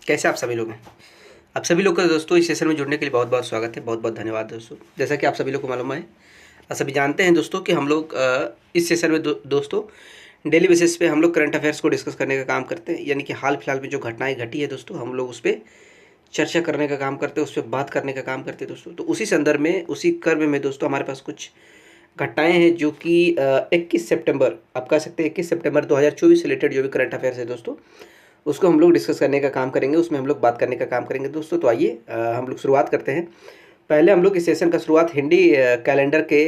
कैसे आप सभी लोग हैं। आप सभी लोग का दोस्तों इस सेशन में जुड़ने के लिए बहुत बहुत स्वागत है। बहुत बहुत धन्यवाद दोस्तों। जैसा कि आप सभी लोग को मालूम है, आप सभी जानते हैं दोस्तों कि हम लोग इस सेशन में दोस्तों डेली बेसिस पे हम लोग करंट अफेयर्स को डिस्कस करने का काम करते हैं। यानी कि हाल फिलहाल में जो घटनाएं घटी है दोस्तों, हम लोग उस पर चर्चा करने का काम करते हैं, उस पर बात करने का काम करते हैं दोस्तों। तो उसी संदर्भ में, उसी कर्म में दोस्तों हमारे पास कुछ घटनाएं हैं जो कि 21 सितंबर, आप कह सकते हैं 21 सितंबर 2024 से रिलेटेड जो भी करंट अफेयर्स है दोस्तों, उसको हम लोग डिस्कस करने का काम करेंगे, उसमें हम लोग बात करने का काम करेंगे दोस्तों। तो आइए हम लोग शुरुआत करते हैं। पहले हम लोग इस सेशन का शुरुआत हिंदी कैलेंडर के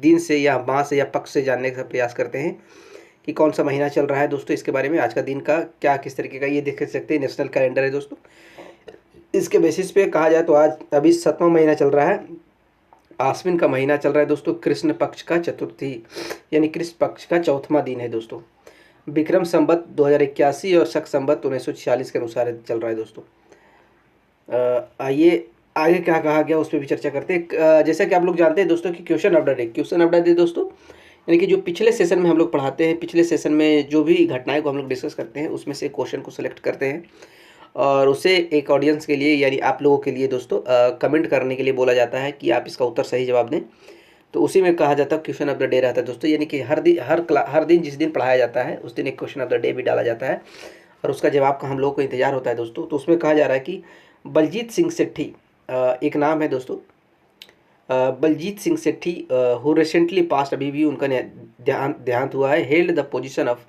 दिन से या माह से या पक्ष से जानने का प्रयास करते हैं कि कौन सा महीना चल रहा है दोस्तों। इसके बारे में आज का दिन का क्या किस तरीके का ये देख सकते हैं, नेशनल कैलेंडर है दोस्तों। इसके बेसिस पे कहा जाए तो आज अभी 7वां महीना चल रहा है, आश्विन का महीना चल रहा है दोस्तों। कृष्ण पक्ष का चतुर्थी यानी कृष्ण पक्ष का चौथमा दिन है दोस्तों। विक्रम संवत 2081 और शक संवत 1946 के अनुसार चल रहा है दोस्तों। आइए आगे क्या कहा गया उस पर भी चर्चा करते हैं। जैसा कि आप लोग जानते हैं दोस्तों कि क्वेश्चन ऑफ द डे दोस्तों, यानी कि जो पिछले सेशन में हम लोग पढ़ाते हैं, पिछले सेशन में जो भी घटनाएं को हम लोग डिस्कस करते हैं उसमें से क्वेश्चन को सिलेक्ट करते हैं और उसे एक ऑडियंस के लिए यानी आप लोगों के लिए दोस्तों कमेंट करने के लिए बोला जाता है कि आप इसका उत्तर सही जवाब दें। तो उसी में कहा जाता है क्वेश्चन ऑफ द डे रहता है दोस्तों। यानी कि हर दिन जिस दिन पढ़ाया जाता है उस दिन एक क्वेश्चन ऑफ द डे भी डाला जाता है और उसका जवाब का हम लोगों को इंतजार होता है दोस्तों। तो उसमें कहा जा रहा है कि बलजीत सिंह सेठी एक नाम है दोस्तों, Baljit Singh Sethi who recently passed, अभी भी उनका देहांत हुआ है, held the position of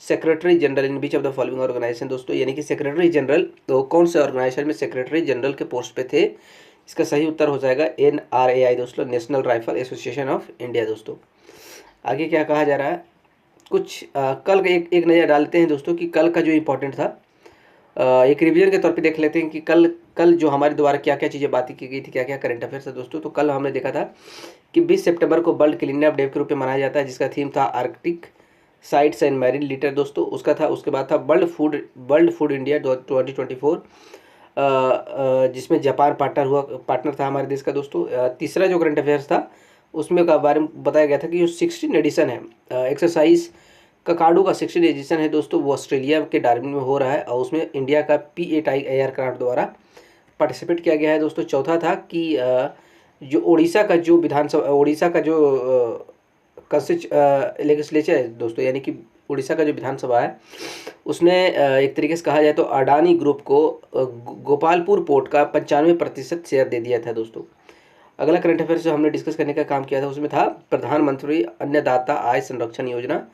secretary general in बीच ऑफ द फॉलोइंग ऑर्गेनाइजेशन दोस्तों। यानी कि सेक्रेटरी जनरल तो कौन से ऑर्गेनाइजेशन में सेक्रेटरी जनरल के पोस्ट पे थे, इसका सही उत्तर हो जाएगा NRAI दोस्तों, national rifle association of India दोस्तों। आगे क्या कहा जा रहा है, कुछ कल का एक नज़र डालते हैं दोस्तों कि कल का जो इम्पोर्टेंट था, एक रिवीजन के तौर पे देख लेते हैं कि कल जो हमारे द्वारा क्या क्या चीज़ें बातें की गई थी, क्या क्या करंट अफेयर्स है दोस्तों। तो कल हमने देखा था कि 20 सितंबर को वर्ल्ड क्लीनअप डे के रूप में मनाया जाता है, जिसका थीम था Arctic sites and marine litre दोस्तों, उसका था। उसके बाद था वर्ल्ड फूड इंडिया 2024, जिसमें जापान पार्टनर था हमारे देश का दोस्तों। तीसरा जो करंट अफेयर्स था उसमें का बारे में बताया गया था कि जो 16 एडिशन है एक्सरसाइज ककाडो का 16 एडिशन है दोस्तों, वो ऑस्ट्रेलिया के डार्विन में हो रहा है और उसमें इंडिया का P8I एयरक्राफ्ट द्वारा पार्टिसिपेट किया गया है दोस्तों। चौथा था कि जो उड़ीसा का जो लेजिस्लेचर है दोस्तों, यानी कि उड़ीसा का जो विधानसभा है उसने एक तरीके से कहा जाए तो अडानी ग्रुप को गोपालपुर पोर्ट का 95% शेयर दे दिया था दोस्तों। अगला करंट अफेयर्स जो हमने डिस्कस करने का काम किया था उसमें था प्रधानमंत्री अन्नदाता आय संरक्षण योजना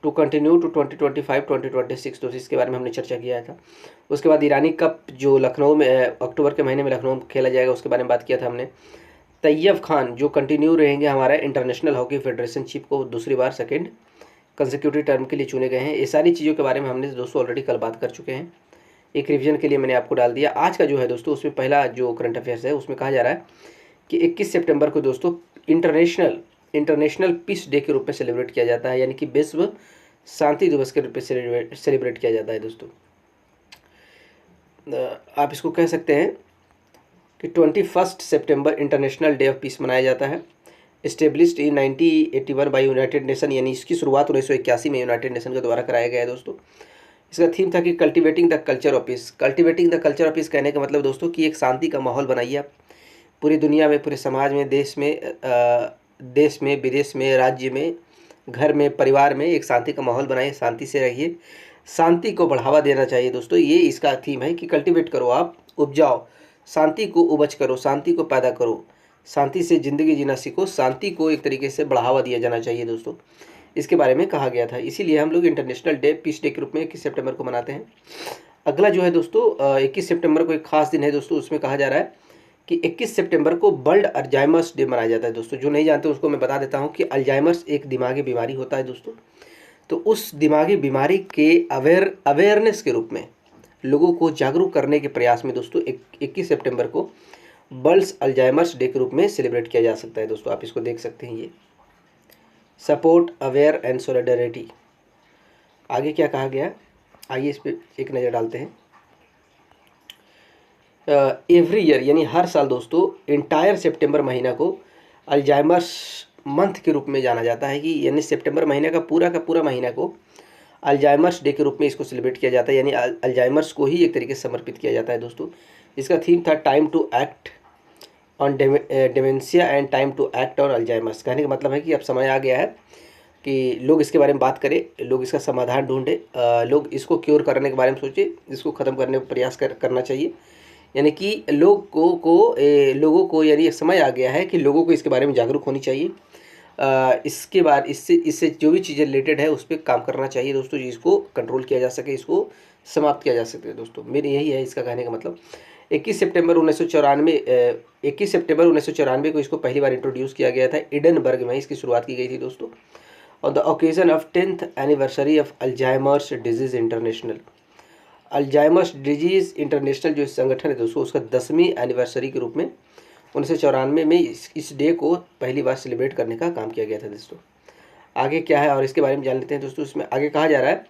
टू कंटिन्यू टू 2025-2026 दोस्तों, इसके बारे में हमने चर्चा किया था। उसके बाद ईरानी कप जो लखनऊ में अक्टूबर के महीने में लखनऊ में खेला जाएगा उसके बारे में बात किया था हमने। तैयब खान जो कंटिन्यू रहेंगे हमारा इंटरनेशनल हॉकी फेडरेशन चीफ को दूसरी बार सेकेंड कंसेक्यूटिव टर्म के लिए चुने गए हैं। ये सारी चीज़ों के बारे में हमने दोस्तों ऑलरेडी कल बात कर चुके हैं, एक रिवीजन के लिए मैंने आपको डाल दिया। आज का जो है दोस्तों उसमें पहला जो करंट अफेयर्स है उसमें कहा जा रहा है कि 21 सितंबर को दोस्तों इंटरनेशनल पीस डे के रूप में सेलिब्रेट किया जाता है, यानी कि विश्व शांति दिवस के रूप में सेलिब्रेट किया जाता है दोस्तों। आप इसको कह सकते हैं कि 21 सितंबर इंटरनेशनल डे ऑफ पीस मनाया जाता है, established in 1981 by United Nation, यानी इसकी शुरुआत 1981 में यूनाइटेड नेशन के द्वारा कराया गया है दोस्तों। इसका थीम था कि cultivating the culture of peace. Cultivating the culture of peace कहने का मतलब दोस्तों कि एक शांति का माहौल बनाइए आप पूरी दुनिया में, पूरे समाज में, देश में, विदेश में, राज्य में, घर में, परिवार में एक शांति का माहौल बनाइए, शांति से रहिए, शांति को बढ़ावा देना चाहिए दोस्तों। ये इसका थीम है कि कल्टिवेट करो, आप उपजाओ, शांति को उपज करो, शांति को पैदा करो, शांति से ज़िंदगी जीना सीखो, शांति को एक तरीके से बढ़ावा दिया जाना चाहिए दोस्तों, इसके बारे में कहा गया था। इसीलिए हम लोग इंटरनेशनल डे पीस डे के रूप में 21 सितंबर को मनाते हैं। अगला जो है दोस्तों 21 सितंबर को एक खास दिन है दोस्तों, उसमें कहा जा रहा है कि 21 सितंबर को वर्ल्ड अल्जाइमर्स डे मनाया जाता है दोस्तों। जो नहीं जानते उसको मैं बता देता हूँ कि अल्जाइमर्स एक दिमागी बीमारी होता है दोस्तों। तो उस दिमागी बीमारी के अवेयरनेस के रूप में लोगों को जागरूक करने के प्रयास में दोस्तों 21 सितंबर को वर्ल्ड अल्जाइमर्स डे के रूप में सेलिब्रेट किया जा सकता है दोस्तों। आप इसको देख सकते हैं, ये सपोर्ट अवेयर एंड सोलिडरिटी। आगे क्या कहा गया, आइए इस पर एक नज़र डालते हैं। एवरी ईयर यानी हर साल दोस्तों इंटायर सितंबर महीना को अल्जाइमर्स मंथ के रूप में जाना जाता है, कि यानी सितंबर महीने का पूरा महीना को अल्जाइमर्स डे के रूप में इसको सेलिब्रेट किया जाता है, यानी अल्जाइमर्स को ही एक तरीके से समर्पित किया जाता है दोस्तों। इसका थीम था time to act on dementia and time to act on Alzheimer's. कहने का मतलब है कि अब समय आ गया है कि लोग इसके बारे में बात करें, लोग इसका समाधान ढूंढें, लोग इसको क्योर करने के बारे में सोचें, इसको ख़त्म करने का प्रयास करना चाहिए। यानी कि लोगों को यानी समय आ गया है कि लोगों को इसके बारे में जागरूक होनी चाहिए। इसके बाद इससे जो भी चीज़ें रिलेटेड है उस पर काम करना चाहिए दोस्तों, जिसको कंट्रोल किया जा सके, इसको समाप्त किया जा सके दोस्तों। मेरे यही है इसका कहने का मतलब। 21 सितंबर 1994 को इसको पहली बार इंट्रोड्यूस किया गया था, एडनबर्ग में इसकी शुरुआत की गई थी दोस्तों। On the occasion of 10th anniversary of Alzheimer's disease international. Alzheimer's disease international जो संगठन है दोस्तों, उसका 10वीं एनिवर्सरी के रूप में 1994 में इस डे को पहली बार सेलिब्रेट करने का काम किया गया था दोस्तों। आगे क्या है और इसके बारे में जान लेते हैं दोस्तों। इसमें आगे कहा जा रहा है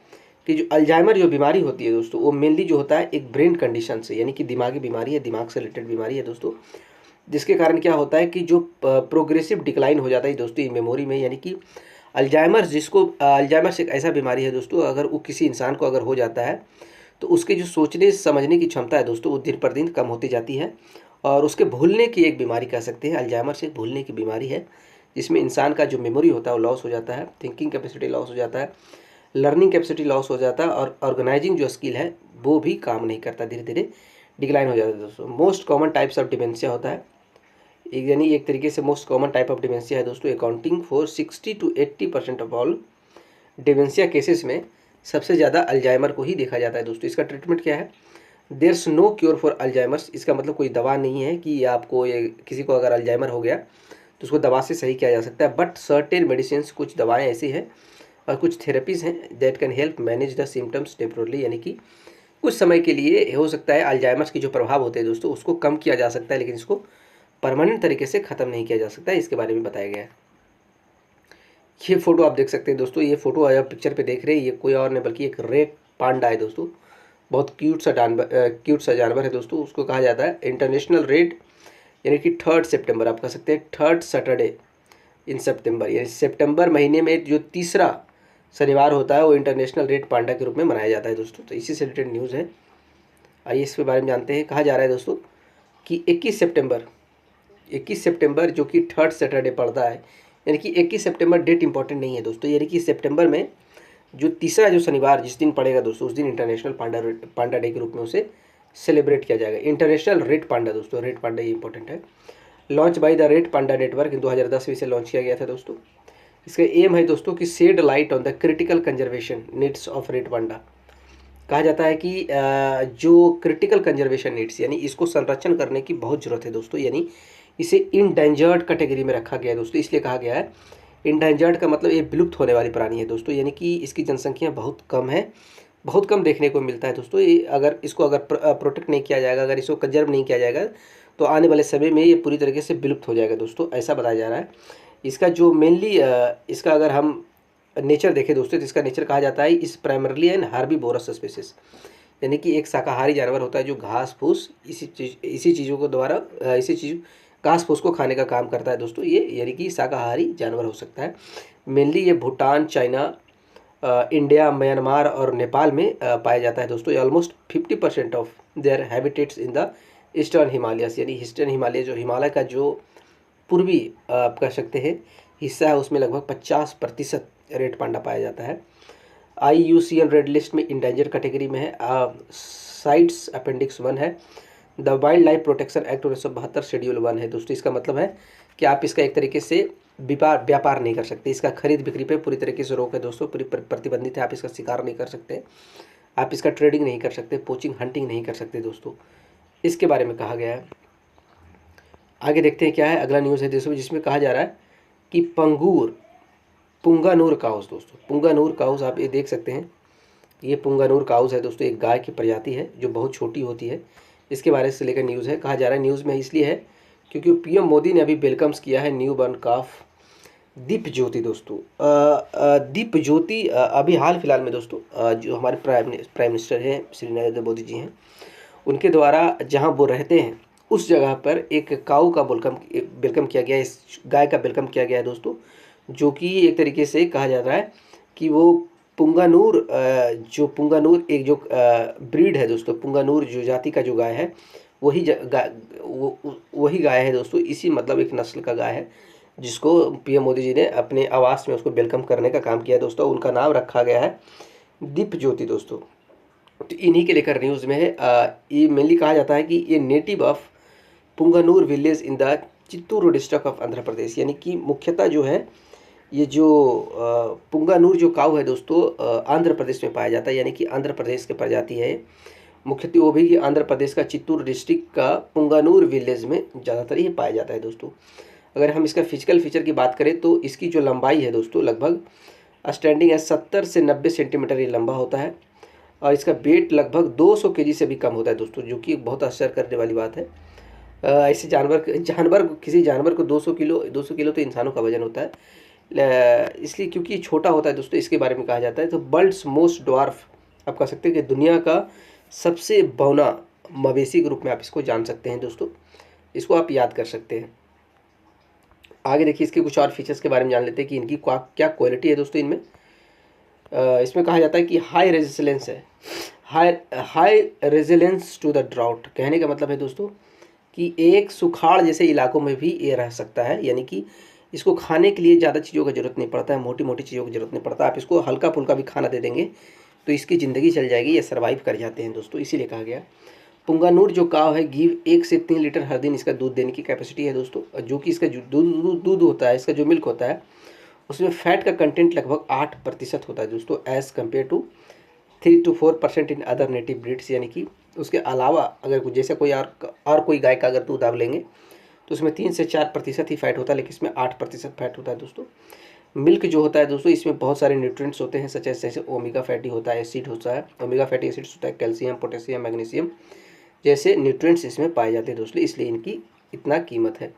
कि जो अल्जाइमर जो बीमारी होती है दोस्तों, वो मेनली जो होता है एक ब्रेन कंडीशन से, यानी कि दिमागी बीमारी है, दिमाग से रिलेटेड बीमारी है दोस्तों, जिसके कारण क्या होता है कि जो प्रोग्रेसिव डिक्लाइन हो जाता है दोस्तों इन मेमोरी में। यानी कि अल्जाइमर्स एक ऐसा बीमारी है दोस्तों, अगर वो किसी इंसान को अगर हो जाता है तो उसके जो सोचने समझने की क्षमता है दोस्तों, वो दिन पर दिन कम होती जाती है, और उसके भूलने की एक बीमारी कह सकते हैं। अल्जाइमर्स एक भूलने की बीमारी है, जिसमें इंसान का जो मेमोरी होता है वो लॉस हो जाता है, थिंकिंग कैपेसिटी लॉस हो जाता है, लर्निंग कैपेसिटी लॉस हो जाता है, और ऑर्गेनाइजिंग जो स्किल है वो भी काम नहीं करता, धीरे धीरे डिक्लाइन हो जाता है दोस्तों। Most common types of dementia होता है, यानी एक तरीके से most common type of dementia है दोस्तों, accounting for 60 to 80% of all dementia cases में सबसे ज़्यादा अल्जाइमर को ही देखा जाता है दोस्तों। इसका ट्रीटमेंट क्या है? There's no cure for Alzheimer's. इसका मतलब कोई दवा नहीं है कि आपको ये किसी को अगर अल्जाइमर हो गया तो उसको दवा से सही किया जा सकता है, बट सर्टेन मेडिसिन, कुछ दवाएं ऐसी हैं और कुछ थेरेपीज़ हैं that can help manage the symptoms temporarily, यानी कि कुछ समय के लिए हो सकता है अल्जाइमर्स की जो प्रभाव होते हैं दोस्तों उसको कम किया जा सकता है, लेकिन इसको परमानेंट तरीके से ख़त्म नहीं किया जा सकता है। इसके बारे में बताया गया है। ये फोटो आप देख सकते हैं दोस्तों, ये फोटो आप पिक्चर पे देख रहे हैं, ये कोई और नहीं बल्कि एक रेड पांडा है दोस्तों। बहुत क्यूट सा जानवर है दोस्तों। उसको कहा जाता है इंटरनेशनल रेड, यानी कि 3 सितंबर आप कह सकते हैं, 3rd सैटरडे इन सितंबर, यानी सितंबर महीने में जो तीसरा शनिवार होता है वो इंटरनेशनल रेड पांडा के रूप में मनाया जाता है दोस्तों। तो इसी से रिलेटेड न्यूज़ है, आइए इसके बारे में जानते हैं। कहा जा रहा है दोस्तों कि 21 सितंबर जो कि 3rd सैटरडे पड़ता है, यानी कि 21 सितंबर डेट इंपॉर्टेंट नहीं है दोस्तों, यानी कि सितंबर में जो तीसरा जो शनिवार जिस दिन पड़ेगा दोस्तों, उस दिन इंटरनेशनल पांडा डे के रूप में उसे सेलिब्रेट किया जाएगा। इंटरनेशनल रेड पांडा दोस्तों, रेड पांडा ये इंपॉर्टेंट है। Launch by the red panda network, 2010 में इसे लॉन्च किया गया था दोस्तों। इसका एम है दोस्तों कि shed light on the critical conservation needs of red panda. कहा जाता है कि जो क्रिटिकल कंजर्वेशन नीड्स, यानी इसको संरक्षण करने की बहुत ज़रूरत है दोस्तों, यानी इसे इंडेंजर्ड कैटेगरी में रखा गया है दोस्तों। इसलिए कहा गया है इंडेंजर्ड का मतलब ये विलुप्त होने वाली प्राणी है दोस्तों, यानी कि इसकी जनसंख्या बहुत कम है, बहुत कम देखने को मिलता है दोस्तों। ये अगर इसको प्रोटेक्ट नहीं किया जाएगा, अगर इसको कंजर्व नहीं किया जाएगा तो आने वाले समय में ये पूरी तरीके से विलुप्त हो जाएगा दोस्तों, ऐसा बताया जा रहा है। इसका जो मेनली इसका अगर हम नेचर देखें दोस्तों, तो इसका नेचर कहा जाता है इस प्राइमरली एन हार्बीवोरस स्पीशीज, यानी कि एक शाकाहारी जानवर होता है जो घास फूस इसी चीज़ों को द्वारा घास फूस को खाने का काम करता है दोस्तों ये, यानी कि शाकाहारी जानवर हो सकता है। मेनली ये भूटान, चाइना, इंडिया, म्यांमार और नेपाल में पाया जाता है दोस्तों। ये almost 50% of their habitats in the eastern Himalayas, यानी ईस्टर्न हिमालय जो हिमालय का जो पूर्वी आप कह सकते हैं हिस्सा है, उसमें लगभग 50% रेड पांडा पाया जाता है। IUCN रेड लिस्ट में इंडेंजर कैटेगरी में है। साइट्स अपेंडिक्स 1 है। The wild life protection act 1972 schedule 1 है दोस्तों। इसका मतलब है कि आप इसका एक तरीके से व्यापार नहीं कर सकते, इसका खरीद बिक्री पे पूरी तरीके से रोक है दोस्तों, पूरी प्रतिबंधित है। आप इसका शिकार नहीं कर सकते, आप इसका ट्रेडिंग नहीं कर सकते, पोचिंग हंटिंग नहीं कर सकते दोस्तों, इसके बारे में कहा गया है। आगे देखते हैं क्या है अगला न्यूज़ है दोस्तों, जिसमें कहा जा रहा है कि पुंगानूर काउस दोस्तों। पुंगानूर काउस आप ये देख सकते हैं, ये पुंगानूर काउस है दोस्तों, एक गाय की प्रजाति है जो बहुत छोटी होती है। इसके बारे से लेकर न्यूज़ है। कहा जा रहा है न्यूज़ में इसलिए है क्योंकि PM मोदी ने अभी वेलकम्स किया है न्यू बॉर्न काफ दीप ज्योति दोस्तों। दीप ज्योति अभी हाल फिलहाल में दोस्तों जो हमारे प्राइम मिनिस्टर हैं श्री नरेंद्र मोदी जी हैं, उनके द्वारा जहां वो रहते हैं उस जगह पर एक काऊ का वेलकम किया गया, इस गाय का वेलकम किया गया है दोस्तों, जो कि एक तरीके से कहा जाता है कि वो पुंगानूर जो पुंगानूर एक जो ब्रीड है दोस्तों, पुंगानूर जो जाति का जो गाय है वही वही गाय है दोस्तों। इसी मतलब एक नस्ल का गाय है जिसको पीएम मोदी जी ने अपने आवास में उसको वेलकम करने का काम किया दोस्तों। उनका नाम रखा गया है दीप ज्योति दोस्तों। तो इन्हीं के लेकर न्यूज़ में है। ये मेनली कहा जाता है कि ये native of Punganur village in the Chittoor district of Andhra Pradesh, यानी कि मुख्यतः जो है ये जो पुंगानूर जो काऊ है दोस्तों आंध्र प्रदेश में पाया जाता है, यानी कि आंध्र प्रदेश की प्रजाति है। मुख्यतः वो भी कि आंध्र प्रदेश का चित्तूर डिस्ट्रिक्ट का पुंगानूर विलेज में ज़्यादातर ये पाया जाता है दोस्तों। अगर हम इसका फिजिकल फीचर की बात करें तो इसकी जो लंबाई है दोस्तों लगभग स्टैंडिंग है 70 से 90 सेंटीमीटर ये लंबा होता है और इसका वेट लगभग 200 केजी से भी कम होता है दोस्तों, जो कि बहुत आश्चर्य करने वाली बात है। ऐसे किसी जानवर को 200 किलो तो इंसानों का वजन होता है, इसलिए क्योंकि ये छोटा होता है दोस्तों, इसके बारे में कहा जाता है। तो वर्ल्ड्स मोस्ट ड्वार्फ आप कह सकते हैं कि दुनिया का सबसे बौना मवेशी के रूप में आप इसको जान सकते हैं दोस्तों, इसको आप याद कर सकते हैं। आगे देखिए इसके कुछ और फीचर्स के बारे में जान लेते हैं कि इनकी क्या क्वालिटी है दोस्तों। इसमें कहा जाता है कि हाई रेजिस्टेंस है, high resilience to the drought. कहने का मतलब है दोस्तों कि एक सुखाड़ जैसे इलाकों में भी ये रह सकता है, यानी कि इसको खाने के लिए ज़्यादा चीज़ों का ज़रूरत नहीं पड़ता है, मोटी मोटी चीज़ों की ज़रूरत नहीं पड़ता। आप इसको हल्का फुल्का भी खाना दे देंगे तो इसकी ज़िंदगी चल जाएगी, ये सर्वाइव कर जाते हैं दोस्तों। इसीलिए कहा गया पुंगानूर जो काव है गिव 1 से 3 लीटर हर दिन इसका दूध देने की कैपेसिटी है दोस्तों। जो कि इसका जो दूध होता है, इसका जो मिल्क होता है उसमें फैट का कंटेंट लगभग 8% होता है दोस्तों, as compare to 3 to 4% in other native breeds. यानी कि उसके अलावा अगर जैसे कोई और कोई गाय का अगर दूध आप लेंगे तो उसमें 3 से 4% ही फैट होता है, लेकिन इसमें 8% फैट होता है दोस्तों। मिल्क जो होता है दोस्तों इसमें बहुत सारे न्यूट्रिएंट्स होते हैं, सच जैसे ओमेगा फैटी होता है, एसिड होता है, ओमेगा फैटी एसिड्स होता है, कैल्शियम, पोटेशियम, मैग्नीशियम जैसे न्यूट्रिएंट्स इसमें पाए जाते हैं दोस्तों, इसलिए इनकी इतना कीमत है।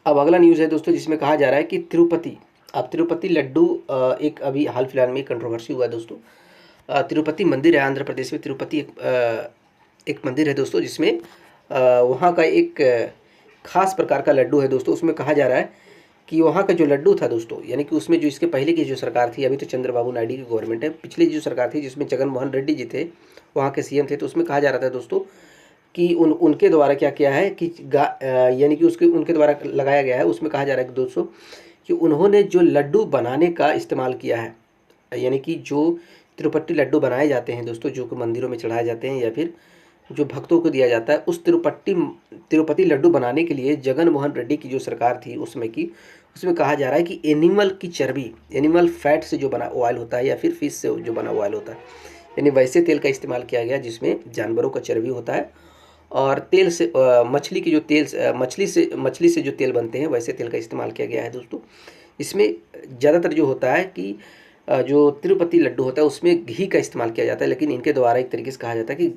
अब अगला न्यूज़ है दोस्तों जिसमें कहा जा रहा है कि तिरुपति लड्डू एक अभी हाल फिलहाल में कंट्रोवर्सी हुआ है दोस्तों। तिरुपति मंदिर है आंध्र प्रदेश में, तिरुपति एक मंदिर है दोस्तों जिसमें वहाँ का एक खास प्रकार का लड्डू है दोस्तों। उसमें कहा जा रहा है कि वहाँ का जो लड्डू था दोस्तों, यानी कि उसमें जो इसके पहले की जो सरकार थी, अभी तो चंद्रबाबू नायडू की गवर्नमेंट है, पिछली जो सरकार थी जिसमें जगन मोहन रेड्डी जी थे वहाँ के सीएम थे, तो उसमें कहा जा रहा था दोस्तों कि उनके द्वारा क्या किया है कि यानी कि उनके द्वारा लगाया गया है। उसमें कहा जा रहा है कि दोस्तों कि उन्होंने जो लड्डू बनाने का इस्तेमाल किया है, यानी कि जो तिरुपति लड्डू बनाए जाते हैं दोस्तों, जो कि मंदिरों में चढ़ाए जाते हैं या फिर जो भक्तों को दिया जाता है, उस तिरुपति लड्डू बनाने के लिए जगन मोहन रेड्डी की जो सरकार थी उसमें कहा जा रहा है कि एनिमल की चर्बी, एनिमल फैट से जो बना ऑयल होता है या फिर फिश से जो बना ऑयल होता है, यानी वैसे तेल का इस्तेमाल किया गया जिसमें जानवरों का चर्बी होता है और तेल से मछली की जो तेल मछली से जो तेल बनते हैं वैसे तेल का इस्तेमाल किया गया है दोस्तों। इसमें ज़्यादातर जो होता है कि जो तिरुपति लड्डू होता है उसमें घी का इस्तेमाल किया जाता है, लेकिन इनके द्वारा एक तरीके से कहा जाता है कि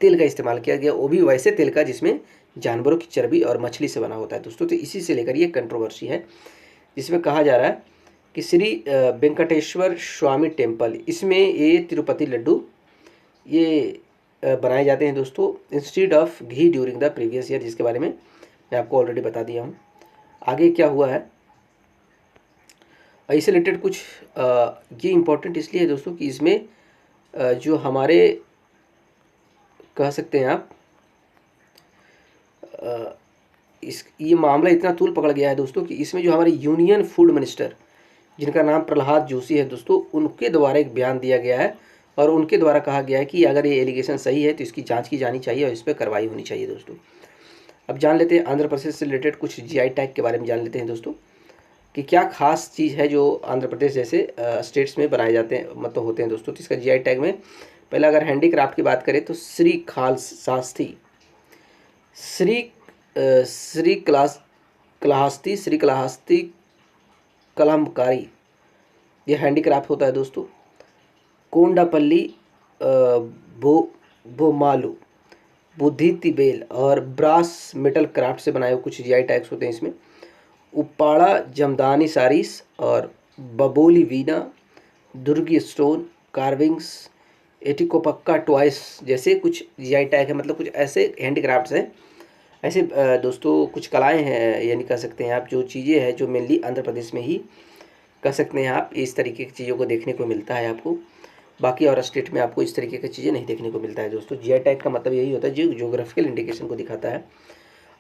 तेल का इस्तेमाल किया गया, वो भी वैसे तेल का जिसमें जानवरों की चर्बी और मछली से बना होता है दोस्तों। तो इसी से लेकर ये कंट्रोवर्सी है, जिसमें कहा जा रहा है कि श्री वेंकटेश्वर स्वामी टेम्पल, इसमें ये तिरुपति लड्डू ये बनाए जाते हैं दोस्तों instead of ghee during the previous year, जिसके बारे में मैं आपको ऑलरेडी बता दिया हूँ। आगे क्या हुआ है इससे रिलेटेड कुछ ये इम्पोर्टेंट इसलिए है दोस्तों कि इसमें जो हमारे कह सकते हैं आप ये मामला इतना तूल पकड़ गया है दोस्तों कि इसमें जो हमारे यूनियन फूड मिनिस्टर जिनका नाम प्रहलाद जोशी है दोस्तों, उनके द्वारा एक बयान दिया गया है और उनके द्वारा कहा गया है कि अगर ये एलिगेशन सही है तो इसकी जांच की जानी चाहिए और इस पर कार्रवाई होनी चाहिए दोस्तों। अब जान लेते हैं आंध्र प्रदेश से रिलेटेड कुछ जीआई टैग के बारे में जान लेते हैं दोस्तों कि क्या खास चीज़ है जो आंध्र प्रदेश जैसे स्टेट्स में बनाए जाते हैं मतलब होते हैं दोस्तों। तो इसका जीआई टैग में पहले अगर हैंडीक्राफ्ट की बात करें तो श्री कालहस्ती कलमकारी ये हैंडीक्राफ्ट होता है दोस्तों। कोंडापल्ली बोमालू बुद्धि तिबेल और ब्रास मेटल क्राफ्ट से बनाए हुए कुछ जीआई टैग्स होते हैं इसमें। उपाड़ा जमदानी सारीस और बबोली वीना, दुर्गी स्टोन कार्विंग्स, एटिकोपक्का टॉयस जैसे कुछ जीआई टैग है, मतलब कुछ ऐसे हैंडीक्राफ्ट्स हैं, ऐसे दोस्तों कुछ कलाएं हैं, यानी कह सकते हैं आप जो चीज़ें हैं जो मेनली आंध्र प्रदेश में ही कह सकते हैं आप, इस तरीके की चीज़ों को देखने को मिलता है आपको। बाकी और स्टेट में आपको इस तरीके की चीज़ें नहीं देखने को मिलता है दोस्तों। जीआई टैग का मतलब यही होता है जो ज्योग्राफिकल इंडिकेशन को दिखाता है।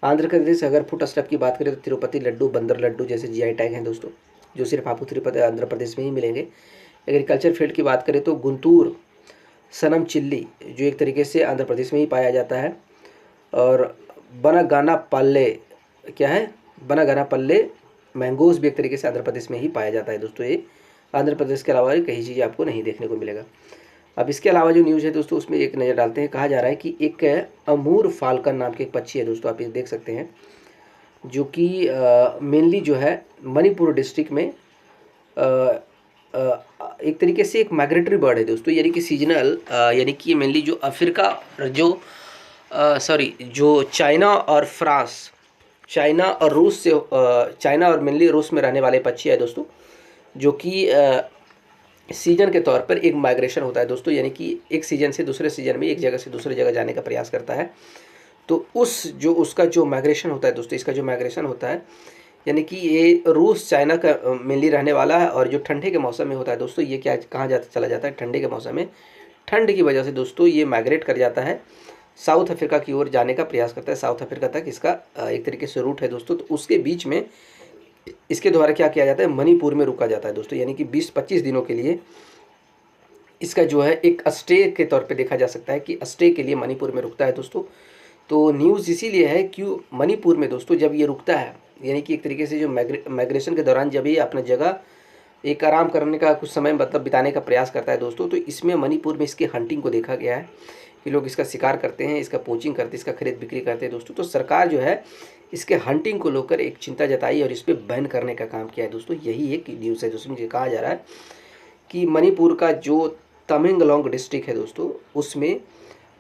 आंध्र प्रदेश अगर फूड स्टफ की बात करें तो तिरुपति लड्डू, बंदर लड्डू जैसे जीआई टैग हैं दोस्तों, जो सिर्फ आपको तिरुपति आंध्र प्रदेश में ही मिलेंगे। एग्रीकल्चर फील्ड की बात करें तो गुंटूर सनम चिल्ली जो एक तरीके से आंध्र प्रदेश में ही पाया जाता है। और बनगाना पल्ले क्या है, बनगाना पल्ले मैंगोज भी एक तरीके से आंध्र प्रदेश में ही पाया जाता है दोस्तों। ये आंध्र प्रदेश के अलावा कई चीज़ें आपको नहीं देखने को मिलेगा। अब इसके अलावा जो न्यूज़ है दोस्तों उसमें एक नज़र डालते हैं। कहा जा रहा है कि एक अमूर फाल्कन नाम के एक पक्षी है दोस्तों, आप ये देख सकते हैं, जो कि मेनली जो है मणिपुर डिस्ट्रिक्ट में एक तरीके से एक माइग्रेटरी बर्ड है दोस्तों, यानी कि सीजनल, यानी कि मेनली जो अफ्रीका जो जो चाइना और फ्रांस, चाइना और रूस से चाइना और मेनली रूस में रहने वाले पक्षी है दोस्तों, जो कि सीजन के तौर पर एक माइग्रेशन होता है दोस्तों, यानी कि एक सीजन से दूसरे सीजन में एक जगह से दूसरी जगह जाने का प्रयास करता है। तो उसका जो माइग्रेशन होता है दोस्तों, इसका जो माइग्रेशन होता है, यानी कि ये रूस चाइना का मेनली रहने वाला है। और जो ठंडे के मौसम में होता है दोस्तों, ये क्या कहाँ चला जाता है, ठंडे के मौसम में ठंड की वजह से दोस्तों ये माइग्रेट कर जाता है, साउथ अफ्रीका की ओर जाने का प्रयास करता है। साउथ अफ्रीका तक इसका एक तरीके से रूट है दोस्तों। तो उसके बीच में इसके द्वारा क्या किया जाता है, मणिपुर में रुका जाता है दोस्तों, यानी कि 20-25 दिनों के लिए इसका जो है एक स्टे के तौर पे देखा जा सकता है कि स्टे के लिए मणिपुर में रुकता है दोस्तों। तो न्यूज़ इसीलिए है क्यों मणिपुर में दोस्तों जब ये रुकता है, यानी कि एक तरीके से जो माइग्रेशन के दौरान जब ये अपना जगह एक आराम करने का कुछ समय मतलब बिताने का प्रयास करता है दोस्तों, तो इसमें मणिपुर में इसकी हंटिंग को देखा गया है कि लोग इसका शिकार करते हैं, इसका पोचिंग करते हैं, इसका खरीद बिक्री करते हैं दोस्तों। तो सरकार जो है इसके हंटिंग को लेकर एक चिंता जताई और इस पर बैन करने का काम किया है दोस्तों। यही एक न्यूज़ है दोस्तों, मुझे कहा जा रहा है कि मणिपुर का जो तमेंगलोंग डिस्ट्रिक्ट है दोस्तों, उसमें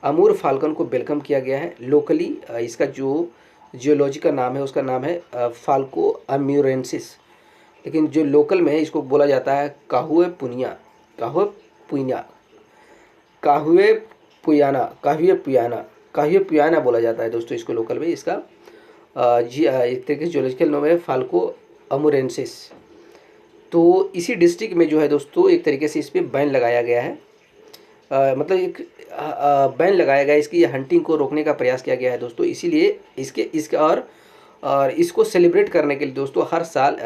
अमूर फाल्कन को वेलकम किया गया है लोकली। इसका जो जियोलॉजिकल नाम है उसका नाम है फाल्को अम्यूरेंसिस, लेकिन जो लोकल में है इसको बोला जाता है काहुए पुनिया, काहुए पुनिया, काहुए पुयाना, काहुए पुयाना बोला जाता है दोस्तों इसको लोकल में। इसका एक तरीके से जियोलॉजिकल नाम है फाल्को अम्यूरेंसिस। तो इसी डिस्ट्रिक्ट में जो है दोस्तों एक तरीके से इस पर बैन लगाया गया है, मतलब एक बैन लगाया गया है, इसकी हंटिंग को रोकने का प्रयास किया गया है दोस्तों। इसीलिए इसके और इसको सेलिब्रेट करने के लिए दोस्तों हर साल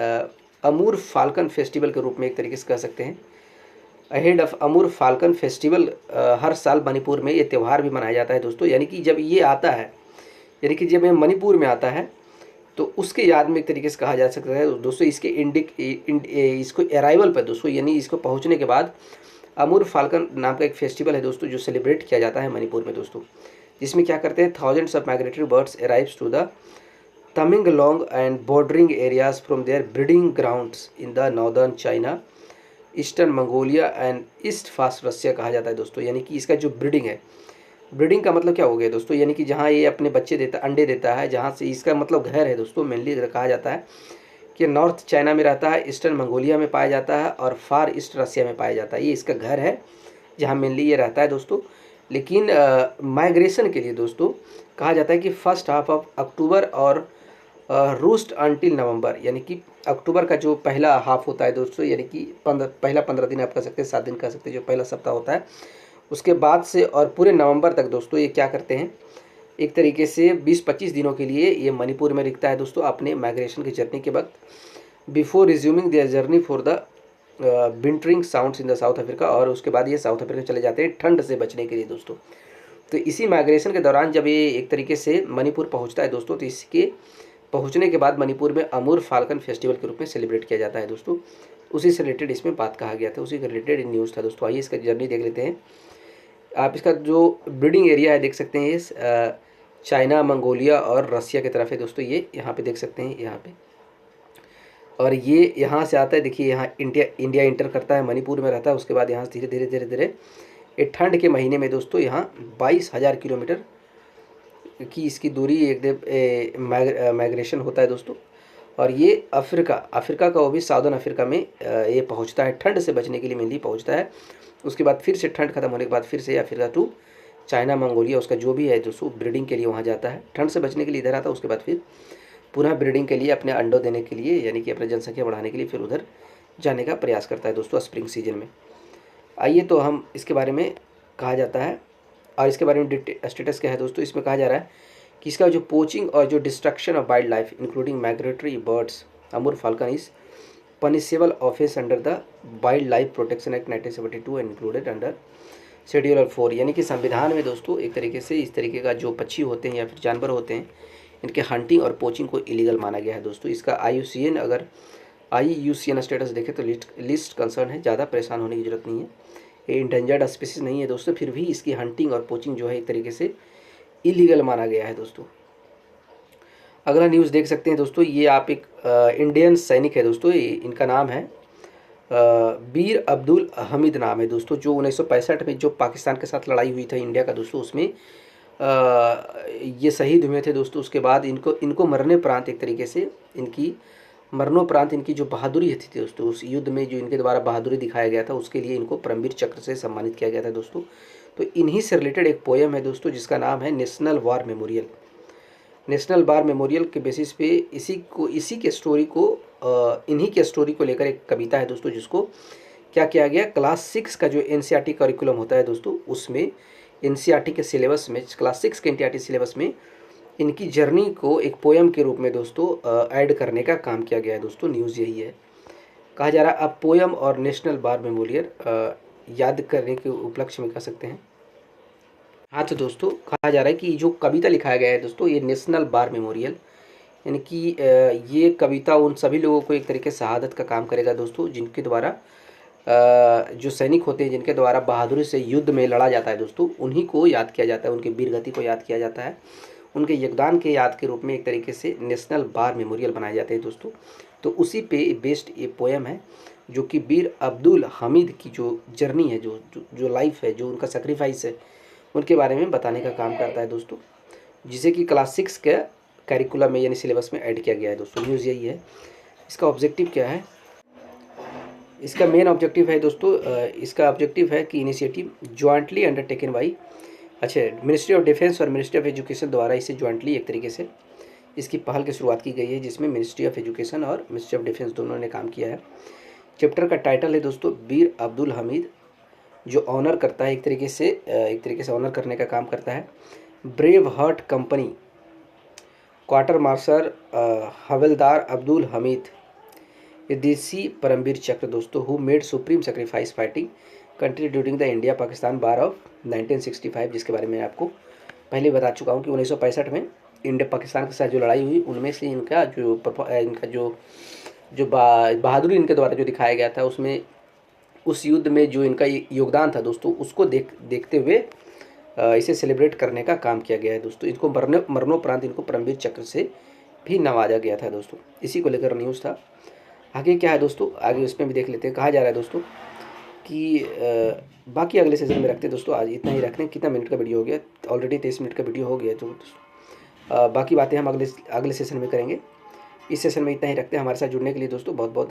अमूर फाल्कन फेस्टिवल के रूप में एक तरीके से कह सकते हैं, अहेड ऑफ अमूर फाल्कन फेस्टिवल, हर साल मणिपुर में ये त्यौहार भी मनाया जाता है दोस्तों। यानी कि जब ये आता है, यानी कि जब ये मणिपुर में आता है तो उसके याद में एक तरीके से कहा जा सकता है दोस्तों इसके इसको अराइवल पर दोस्तों, यानी इसको पहुंचने के बाद अमूर फाल्कन नाम का एक फेस्टिवल है दोस्तों जो सेलिब्रेट किया जाता है मणिपुर में दोस्तों, जिसमें क्या करते हैं, thousands of migratory birds arrives to the Tamenglong and bordering areas from their breeding grounds in the northern China, eastern Mongolia and east fast Russia कहा जाता है दोस्तों। यानी कि इसका जो ब्रीडिंग है, ब्रीडिंग का मतलब क्या हो गया दोस्तों, यानी कि जहाँ ये अपने बच्चे देता अंडे देता है, जहाँ से इसका मतलब घर है दोस्तों, मेनली कहा जाता है कि नॉर्थ चाइना में रहता है, ईस्टर्न मंगोलिया में पाया जाता है और फार ईस्ट रसिया में पाया जाता है। ये इसका घर है जहाँ मेनली ये रहता है दोस्तों। लेकिन माइग्रेशन के लिए दोस्तों कहा जाता है कि फर्स्ट हाफ ऑफ अक्टूबर और रूस्ट अनटिल नवंबर, यानी कि अक्टूबर का जो पहला हाफ होता है दोस्तों, यानी कि पहला 15 दिन आप कह सकते हैं, 7 दिन कह सकते हैं, जो पहला सप्ताह होता है, उसके बाद से और पूरे नवंबर तक दोस्तों ये क्या करते हैं, एक तरीके से 20-25 दिनों के लिए ये मणिपुर में रुकता है दोस्तों अपने माइग्रेशन की जर्नी के वक्त, before resuming their journey for the wintering sounds in the south Africa. और उसके बाद ये साउथ अफ्रीका चले जाते हैं ठंड से बचने के लिए दोस्तों। तो इसी माइग्रेशन के दौरान जब ये एक तरीके से मणिपुर पहुँचता है दोस्तों, तो इसके पहुँचने के बाद मणिपुर में अमूर फाल्कन फेस्टिवल के रूप में सेलिब्रेट किया जाता है दोस्तों। उसी से रिलेटेड इसमें बात कहा गया था, उसी के रिलेटेड न्यूज़ था दोस्तों। आइए इसका जर्नी देख लेते हैं। आप इसका जो ब्रीडिंग एरिया है देख सकते हैं, इस चाइना, मंगोलिया और रसिया की तरफ है दोस्तों, ये यहाँ पे देख सकते हैं, यहाँ पे। और ये यहाँ से आता है, देखिए यहाँ इंडिया इंटर करता है, मणिपुर में रहता है, उसके बाद यहाँ से धीरे धीरे ये ठंड के महीने में दोस्तों यहाँ 22,000 किलोमीटर की इसकी दूरी एकदम माइग्रेशन होता है दोस्तों। और ये अफ्रीका का वो भी साउदर्न अफ्रीका में ये पहुँचता है, ठंड से बचने के लिए मेनली पहुँचता है। उसके बाद फिर से ठंड खत्म होने के बाद फिर से अफ्रीका टू चाइना, मंगोलिया, उसका जो भी है दोस्तों ब्रीडिंग के लिए वहाँ जाता है, ठंड से बचने के लिए इधर आता है। उसके बाद फिर पुनः ब्रीडिंग के लिए अपने अंडों देने के लिए, यानी कि अपने जनसंख्या बढ़ाने के लिए फिर उधर जाने का प्रयास करता है दोस्तों स्प्रिंग सीजन में। आइए तो हम इसके बारे में कहा जाता है, और इसके बारे में स्टेटस क्या है दोस्तों। इसमें कहा जा रहा है कि इसका जो पोचिंग और जो destruction of wild life including migratory birds Amur falcon is punishable offence under the wild life protection act 1972 and included under schedule 4। यानी कि संविधान में दोस्तों एक तरीके से इस तरीके का जो पक्षी होते हैं या फिर जानवर होते हैं, इनके हंटिंग और पोचिंग को इलीगल माना गया है दोस्तों। इसका IUCN स्टेटस देखें तो लिस्ट कंसर्न है, ज़्यादा परेशान होने की जरूरत नहीं है। ये इंडेंजर्ड स्पीसीज नहीं है दोस्तों, फिर भी इसकी हंटिंग और पोचिंग जो है एक तरीके से इलीगल माना गया है दोस्तों। अगला न्यूज़ देख सकते हैं दोस्तों, ये आप एक इंडियन सैनिक है दोस्तों, इनका नाम है बीर अब्दुल हमीद नाम है दोस्तों, जो 1965 में जो पाकिस्तान के साथ लड़ाई हुई थी इंडिया का दोस्तों, उसमें ये शहीद हुए थे दोस्तों। उसके बाद इनको मरनोपरांत एक तरीके से मरणोपरांत इनकी जो बहादुरी थी दोस्तों, उस युद्ध में जो इनके द्वारा बहादुरी दिखाया गया था, उसके लिए इनको परमवीर चक्र से सम्मानित किया गया था दोस्तों। तो इन्हीं से रिलेटेड एक पोएम है दोस्तों, जिसका नाम है national war memorial. National war memorial के बेसिस पे इन्हीं के स्टोरी को लेकर एक कविता है दोस्तों, जिसको क्या किया गया, क्लास 6 का जो NCERT करिकुलम होता है दोस्तों, उसमें NCERT के सिलेबस में, क्लास 6 के NCERT सिलेबस में इनकी जर्नी को एक पोएम के रूप में दोस्तों ऐड करने का काम किया गया है दोस्तों। न्यूज़ यही है, कहा जा रहा है अब पोएम और नेशनल वार मेमोरियल याद करने के उपलक्ष्य में कह सकते हैं। हाँ तो दोस्तों कहा जा रहा है कि जो कविता लिखाया गया है दोस्तों, ये नेशनल वार मेमोरियल, यानी कि ये कविता उन सभी लोगों को एक तरीके से शहादत का काम करेगा दोस्तों, जिनके द्वारा जो सैनिक होते हैं, जिनके द्वारा बहादुरी से युद्ध में लड़ा जाता है दोस्तों, उन्हीं को याद किया जाता है, उनकी वीरगति को याद किया जाता है, उनके योगदान के याद के रूप में एक तरीके से नेशनल वार मेमोरियल बनाए जाते हैं दोस्तों। तो उसी पे बेस्ड ये पोएम है, जो कि बीर अब्दुल हमीद की जो जर्नी है, जो लाइफ है, जो उनका सेक्रीफाइस है, उनके बारे में बताने का काम करता है दोस्तों, जिसे कि क्लास 6 के करिकुलम में यानी सिलेबस में ऐड किया गया है दोस्तों। न्यूज़ यही है। इसका ऑब्जेक्टिव क्या है, इसका मेन ऑब्जेक्टिव है दोस्तों, इसका ऑब्जेक्टिव है कि initiative jointly undertaken by ministry of defence और मिनिस्ट्री ऑफ एजुकेशन द्वारा इसे जॉइंटली एक तरीके से इसकी पहल की शुरुआत की गई है, जिसमें मिनिस्ट्री ऑफ एजुकेशन और मिनिस्ट्री ऑफ डिफेंस दोनों ने काम किया है। चैप्टर का टाइटल है दोस्तों बीर अब्दुल हमीद, जो ऑनर करता है एक तरीके से ऑनर करने का काम करता है brave heart company quarter master havildar Abdul Hamid विदेशी परमवीर चक्र दोस्तों, who made supreme sacrifice fighting country during the India Pakistan war of 1965, जिसके बारे में आपको पहले बता चुका हूँ कि 1965 में इंडिया पाकिस्तान के साथ जो लड़ाई हुई, उनमें से इनका जो बहादुरी इनके द्वारा जो दिखाया गया था, उसमें उस युद्ध में जो इनका योगदान था दोस्तों, उसको देखते हुए इसे सेलिब्रेट करने का काम किया गया है दोस्तों। इनको मरणोपरांत इनको परमवीर चक्र से भी नवाजा गया था दोस्तों। इसी को लेकर न्यूज़ था। आगे क्या है दोस्तों, आगे उसमें भी देख लेते हैं। कहा जा रहा है दोस्तों कि बाकी अगले सेशन में रखते हैं दोस्तों। आज इतना ही रखते हैं। कितना मिनट का वीडियो हो गया, ऑलरेडी 23 मिनट का वीडियो हो गया, तो बाकी बातें हम अगले सेशन में करेंगे। इस सेशन में इतना ही रखते हैं। हमारे साथ जुड़ने के लिए दोस्तों बहुत बहुत